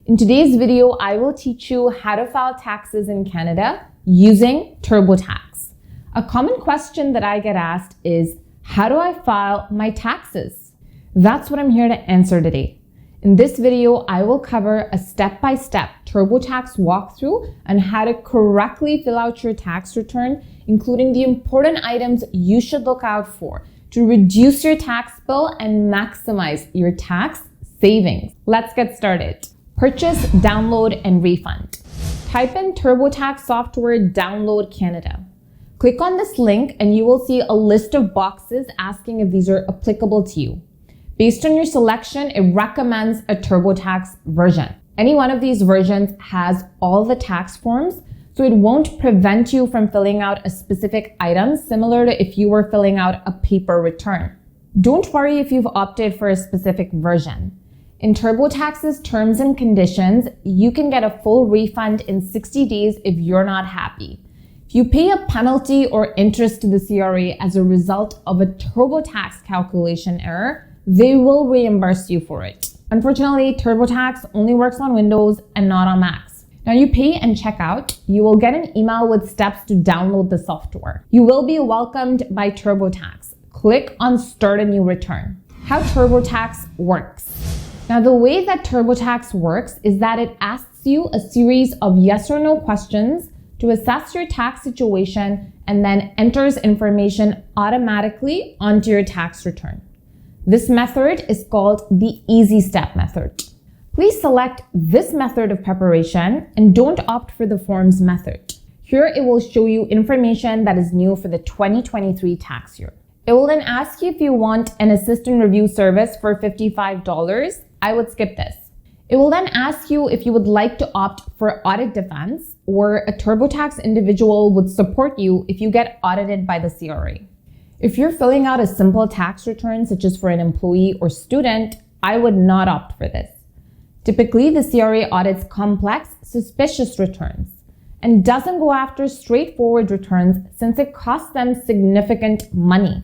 In today's video, I will teach you how to file taxes in Canada using TurboTax. A common question that I get asked is, how do I file my taxes? That's what I'm here to answer today. In this video, I will cover a step-by-step TurboTax walkthrough on how to correctly fill out your tax return, including the important items you should look out for to reduce your tax bill and maximize your tax savings. Let's get started. Purchase, download, and refund. Type in TurboTax software download Canada. Click on this link and you will see a list of boxes asking if these are applicable to you. Based on your selection, it recommends a TurboTax version. Any one of these versions has all the tax forms, so it won't prevent you from filling out a specific item, similar to if you were filling out a paper return. Don't worry if you've opted for a specific version. In TurboTax's terms and conditions, you can get a full refund in 60 days if you're not happy. If you pay a penalty or interest to the CRA as a result of a TurboTax calculation error, they will reimburse you for it. Unfortunately, TurboTax only works on Windows and not on Macs. Now you pay and check out, you will get an email with steps to download the software. You will be welcomed by TurboTax. Click on Start a New Return. How TurboTax works. Now, the way that TurboTax works is that it asks you a series of yes or no questions to assess your tax situation and then enters information automatically onto your tax return. This method is called the Easy Step method. Please select this method of preparation and don't opt for the forms method. Here it will show you information that is new for the 2023 tax year. It will then ask you if you want an assistant review service for $55. I would skip this. It will then ask you if you would like to opt for audit defense, or a TurboTax individual would support you if you get audited by the CRA. If you're filling out a simple tax return, such as for an employee or student, I would not opt for this. Typically, the CRA audits complex, suspicious returns and doesn't go after straightforward returns since it costs them significant money.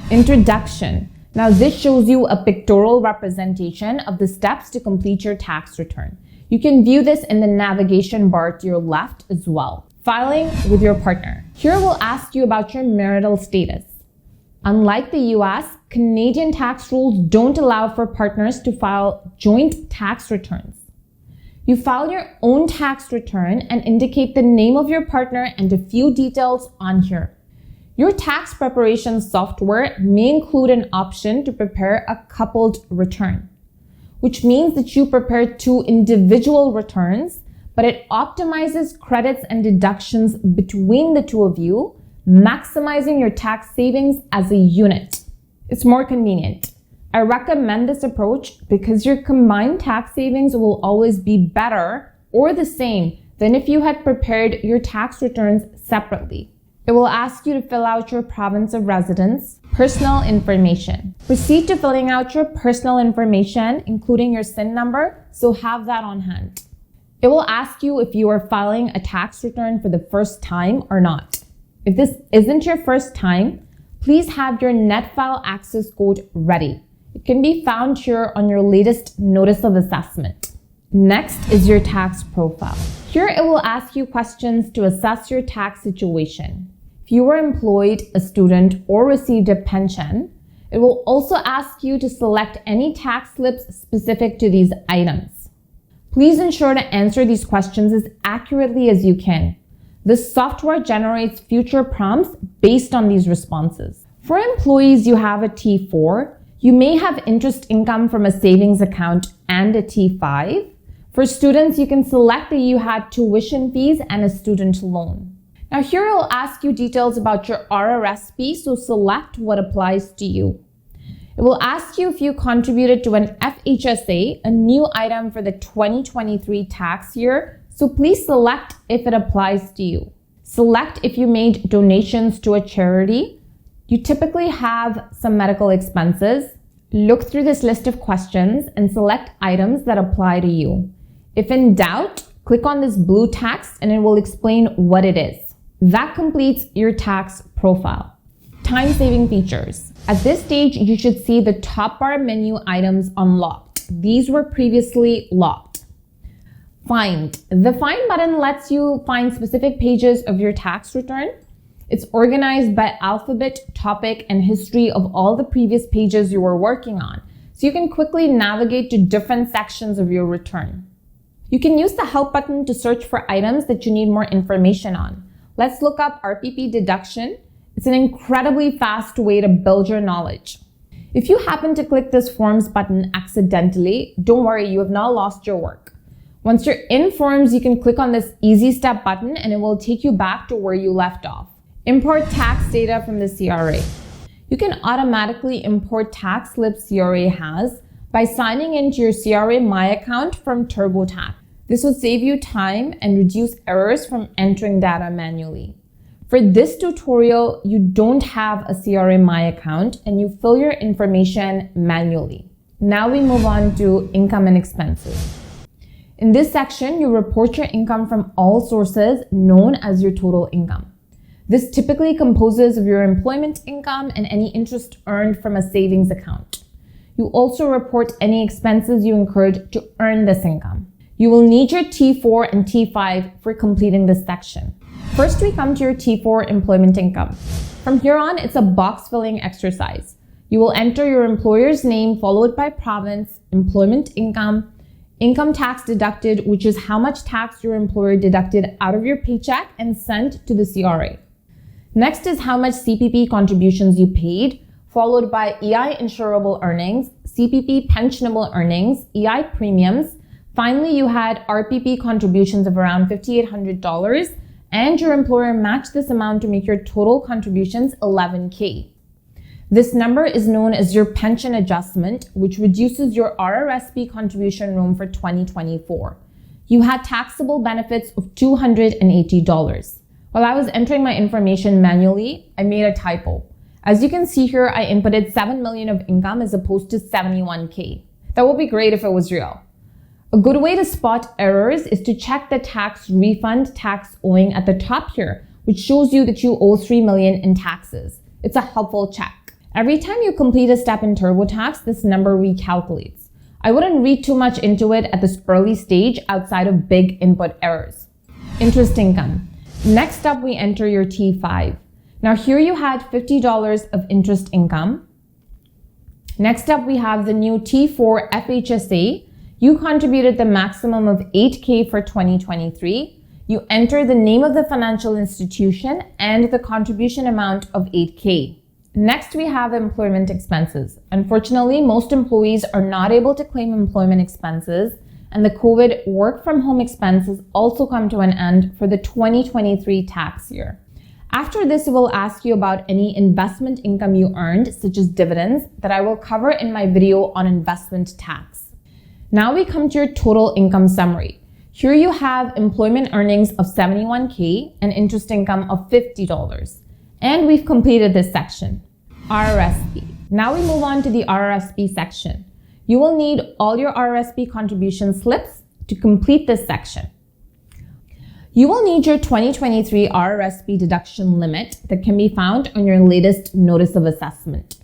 Introduction. Now this shows you a pictorial representation of the steps to complete your tax return. You can view this in the navigation bar to your left as well. Filing with your partner. Here we'll ask you about your marital status. Unlike the US, Canadian tax rules don't allow for partners to file joint tax returns. You file your own tax return and indicate the name of your partner and a few details on here. Your tax preparation software may include an option to prepare a coupled return, which means that you prepare two individual returns, but it optimizes credits and deductions between the two of you, maximizing your tax savings as a unit. It's more convenient. I recommend this approach because your combined tax savings will always be better or the same than if you had prepared your tax returns separately. It will ask you to fill out your province of residence, personal information. Proceed to filling out your personal information, including your SIN number, so have that on hand. It will ask you if you are filing a tax return for the first time or not. If this isn't your first time, please have your NetFile access code ready. It can be found here on your latest notice of assessment. Next is your tax profile. Here it will ask you questions to assess your tax situation. If you were employed, a student, or received a pension, it will also ask you to select any tax slips specific to these items. Please ensure to answer these questions as accurately as you can. This software generates future prompts based on these responses. For employees, you have a T4. You may have interest income from a savings account and a T5. For students, you can select that you had tuition fees and a student loan. Now here it will ask you details about your RRSP, so select what applies to you. It will ask you if you contributed to an FHSA, a new item for the 2023 tax year, so please select if it applies to you. Select if you made donations to a charity. You typically have some medical expenses. Look through this list of questions and select items that apply to you. If in doubt, click on this blue text and it will explain what it is. That completes your tax profile. Time-saving features. At this stage, you should see the top bar menu items unlocked. These were previously locked. Find. The Find button lets you find specific pages of your tax return. It's organized by alphabet, topic, and history of all the previous pages you were working on, so you can quickly navigate to different sections of your return. You can use the Help button to search for items that you need more information on. Let's look up RPP deduction. It's an incredibly fast way to build your knowledge. If you happen to click this Forms button accidentally, don't worry, you have not lost your work. Once you're in Forms, you can click on this Easy Step button and it will take you back to where you left off. Import tax data from the CRA. You can automatically import tax slips CRA has by signing into your CRA My account from TurboTax. This will save you time and reduce errors from entering data manually. For this tutorial, you don't have a CRA My account and you fill your information manually. Now we move on to income and expenses. In this section, you report your income from all sources known as your total income. This typically composes of your employment income and any interest earned from a savings account. You also report any expenses you incurred to earn this income. You will need your T4 and T5 for completing this section. First, we come to your T4 employment income. From here on, it's a box filling exercise. You will enter your employer's name followed by province, employment income, income tax deducted, which is how much tax your employer deducted out of your paycheck and sent to the CRA. Next is how much CPP contributions you paid, followed by EI insurable earnings, CPP pensionable earnings, EI premiums. Finally, you had RPP contributions of around $5,800, and your employer matched this amount to make your total contributions $11,000. This number is known as your pension adjustment, which reduces your RRSP contribution room for 2024. You had taxable benefits of $280. While I was entering my information manually, I made a typo. As you can see here, I inputted $7 million of income as opposed to $71,000. That would be great if it was real. A good way to spot errors is to check the tax refund tax owing at the top here, which shows you that you owe $3 million in taxes. It's a helpful check. Every time you complete a step in TurboTax, this number recalculates. I wouldn't read too much into it at this early stage outside of big input errors. Interest income. Next up, we enter your T5. Now here you had $50 of interest income. Next up, we have the new T4 FHSA. You contributed the maximum of $8,000 for 2023. You enter the name of the financial institution and the contribution amount of $8,000. Next, we have employment expenses. Unfortunately, most employees are not able to claim employment expenses, and the COVID work from home expenses also come to an end for the 2023 tax year. After this, it will ask you about any investment income you earned, such as dividends, that I will cover in my video on investment tax. Now we come to your total income summary. Here you have employment earnings of $71,000 and interest income of $50. And we've completed this section. RRSP. Now we move on to the RRSP section. You will need all your RRSP contribution slips to complete this section. You will need your 2023 RRSP deduction limit that can be found on your latest notice of assessment.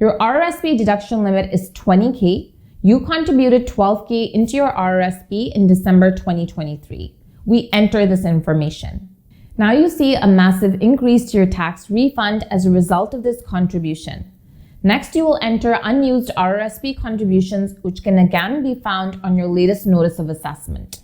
Your RRSP deduction limit is $20,000. You contributed $12,000 into your RRSP in December 2023. We enter this information. Now you see a massive increase to your tax refund as a result of this contribution. Next, you will enter unused RRSP contributions, which can again be found on your latest notice of assessment.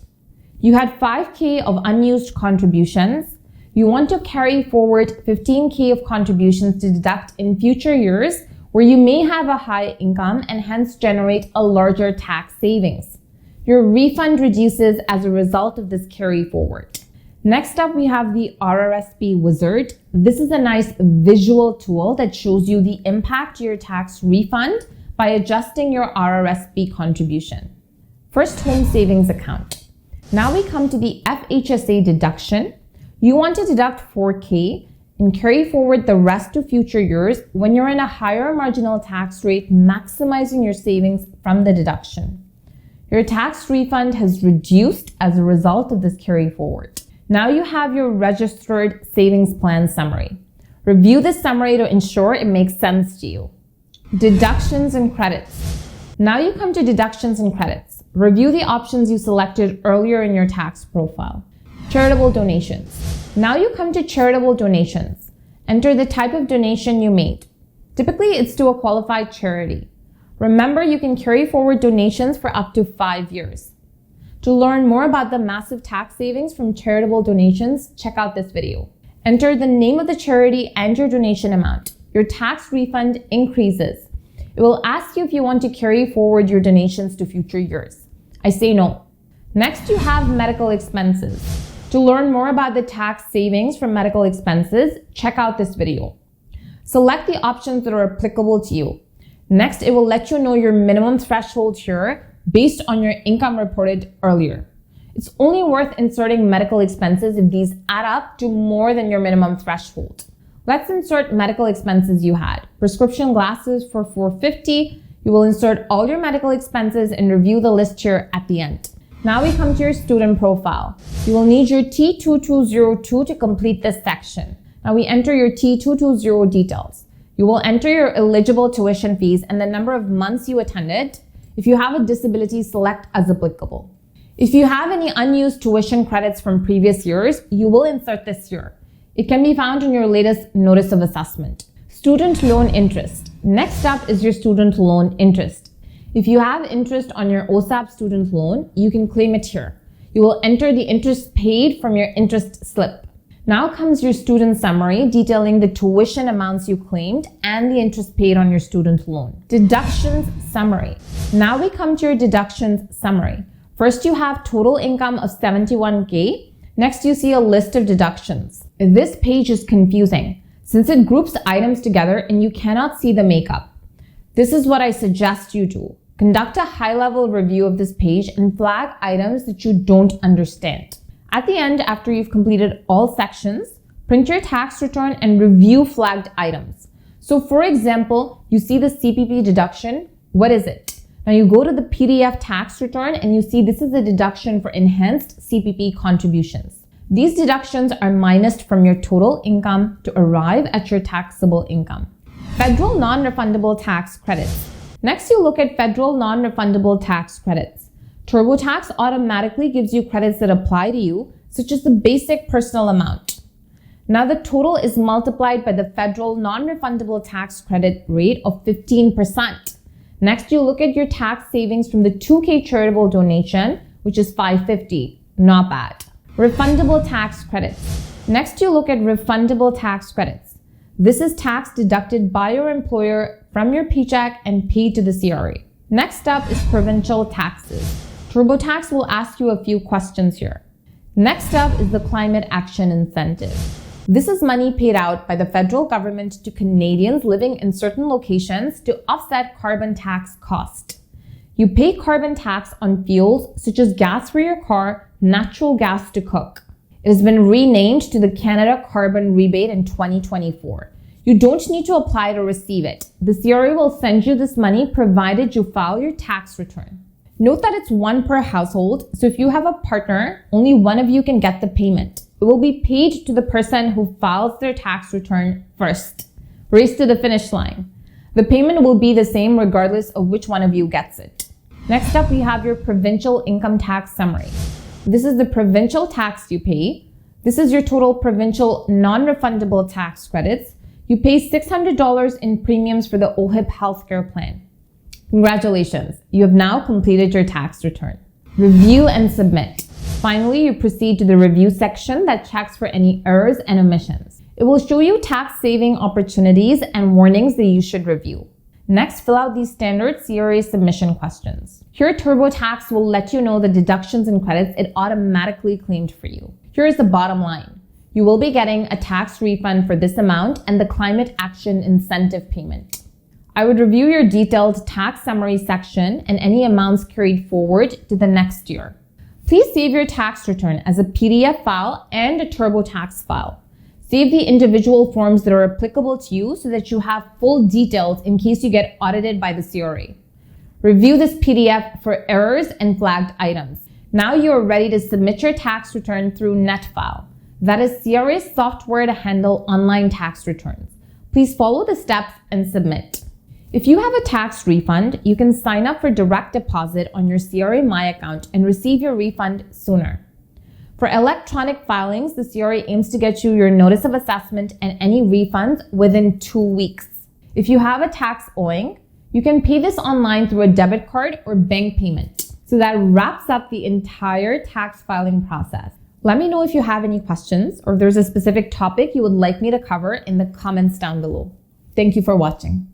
You had $5,000 of unused contributions. You want to carry forward $15,000 of contributions to deduct in future years where you may have a high income and hence generate a larger tax savings. Your refund reduces as a result of this carry forward. Next up, we have the RRSP Wizard. This is a nice visual tool that shows you the impact to your tax refund by adjusting your RRSP contribution. First, home savings account. Now we come to the FHSA deduction. You want to deduct $4,000 and carry forward the rest to future years when you're in a higher marginal tax rate, maximizing your savings from the deduction. Your tax refund has reduced as a result of this carry forward. Now you have your registered savings plan summary. Review this summary to ensure it makes sense to you. Deductions and credits. Now you come to deductions and credits. Review the options you selected earlier in your tax profile. Charitable donations. Now you come to charitable donations. Enter the type of donation you made. Typically, it's to a qualified charity. Remember, you can carry forward donations for up to 5 years. To learn more about the massive tax savings from charitable donations, check out this video. Enter the name of the charity and your donation amount. Your tax refund increases. It will ask you if you want to carry forward your donations to future years. I say no. Next, you have medical expenses. To learn more about the tax savings from medical expenses, check out this video. Select the options that are applicable to you. Next, it will let you know your minimum threshold here based on your income reported earlier. It's only worth inserting medical expenses if these add up to more than your minimum threshold. Let's insert medical expenses you had. Prescription glasses for $450. You will insert all your medical expenses and review the list here at the end. Now we come to your student profile. You will need your T2202 to complete this section. Now we enter your T220 details. You will enter your eligible tuition fees and the number of months you attended. If you have a disability, select as applicable. If you have any unused tuition credits from previous years, you will insert this here. It can be found in your latest notice of assessment. Student loan interest. Next up is your student loan interest. If you have interest on your OSAP student loan, you can claim it here. You will enter the interest paid from your interest slip. Now comes your student summary detailing the tuition amounts you claimed and the interest paid on your student loan. Deductions Summary. Now we come to your Deductions Summary. First, you have total income of $71K. Next, you see a list of deductions. This page is confusing since it groups items together and you cannot see the makeup. This is what I suggest you do. Conduct a high-level review of this page and flag items that you don't understand. At the end, after you've completed all sections, print your tax return and review flagged items. So for example, you see the CPP deduction. What is it? Now you go to the PDF tax return and you see this is a deduction for enhanced CPP contributions. These deductions are minused from your total income to arrive at your taxable income. Federal non-refundable tax credits. Next, you look at federal non-refundable tax credits. TurboTax automatically gives you credits that apply to you, such as the basic personal amount. Now the total is multiplied by the federal non-refundable tax credit rate of 15%. Next, you look at your tax savings from the $2K charitable donation, which is $550. Not bad. Refundable tax credits. Next, you look at refundable tax credits. This is tax deducted by your employer from your paycheck and paid to the CRA. Next up is provincial taxes. TurboTax will ask you a few questions here. Next up is the climate action incentive. This is money paid out by the federal government to Canadians living in certain locations to offset carbon tax cost. You pay carbon tax on fuels such as gas for your car, natural gas to cook. It has been renamed to the Canada Carbon Rebate in 2024. You don't need to apply to receive it. The CRA will send you this money provided you file your tax return. Note that it's one per household, so if you have a partner, only one of you can get the payment. It will be paid to the person who files their tax return first. Race to the finish line. The payment will be the same regardless of which one of you gets it. Next up, we have your provincial income tax summary. This is the provincial tax you pay. This is your total provincial non-refundable tax credits. You pay $600 in premiums for the OHIP healthcare plan. Congratulations, you have now completed your tax return. Review and submit. Finally, you proceed to the review section that checks for any errors and omissions. It will show you tax saving opportunities and warnings that you should review. Next, fill out these standard CRA submission questions. Here, TurboTax will let you know the deductions and credits it automatically claimed for you. Here is the bottom line. You will be getting a tax refund for this amount and the climate action incentive payment. I would review your detailed tax summary section and any amounts carried forward to the next year. Please save your tax return as a PDF file and a TurboTax file. Save the individual forms that are applicable to you so that you have full details in case you get audited by the CRA. Review this PDF for errors and flagged items. Now you are ready to submit your tax return through NetFile. That is CRA's software to handle online tax returns. Please follow the steps and submit. If you have a tax refund, you can sign up for direct deposit on your CRA My account and receive your refund sooner. For electronic filings, the CRA aims to get you your notice of assessment and any refunds within 2 weeks. If you have a tax owing, you can pay this online through a debit card or bank payment. So that wraps up the entire tax filing process. Let me know if you have any questions or if there's a specific topic you would like me to cover in the comments down below. Thank you for watching.